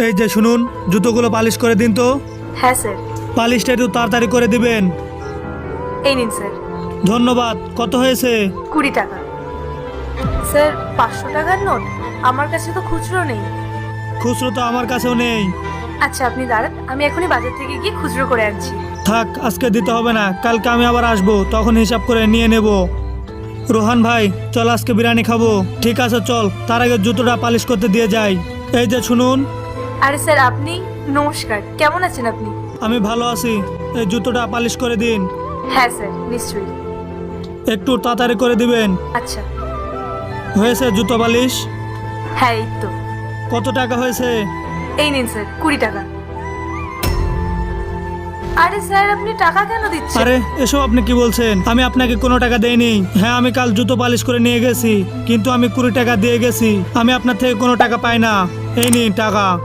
এই যে শুনুন, জুতোগুলো পালিশ করে দিন তো। হ্যাঁ স্যার। পালিশটা একটু তাড়াতাড়ি করে দিবেন। এই নিন স্যার। ধন্যবাদ। কত হয়েছে? 20 টাকা। স্যার 500 টাকার নোট? আমার কাছে তো খুচরো নেই। খুচরো তো আমার কাছেও নেই। আচ্ছা আপনি দাঁড়ান, আমি এখনই বাজার থেকে গিয়ে খুচরো করে আনছি। থাক, আজকে দিতে হবে না, কালকে আমি আবার আসবো, তখন হিসাব করে নিয়ে নেব। রোহান ভাই, চল আজকে বিরিয়ানি খাবো। ঠিক আছে চল, তার আগে জুতোটা পালিশ করতে দিয়ে যাই। এই যে শুনুন। আরে স্যার আপনি? নমস্কার, কেমন আছেন আপনি? আমি ভালো আছি, এই জুতোটা পালিশ করে দিন। হ্যাঁ স্যার, নিশ্চয়ই। একটু তাড়াতাড়ি করে দিবেন। আচ্ছা। হয়েছে জুতো পালিশ? হ্যাঁ এই তো। কত টাকা হয়েছে? এই নিন স্যার, 20 টাকা। আরে স্যার আপনি টাকা কেন দিচ্ছেন? আরে এসব আপনি কি বলছেন? আমি আপনাকে কোনো টাকা দেইনি। হ্যাঁ, আমি কাল জুতো পালিশ করে নিয়ে গেছি, কিন্তু আমি 20 টাকা দিয়ে গেছি। আমি আপনার থেকে কোনো টাকা পাই না। এই নিন টাকা।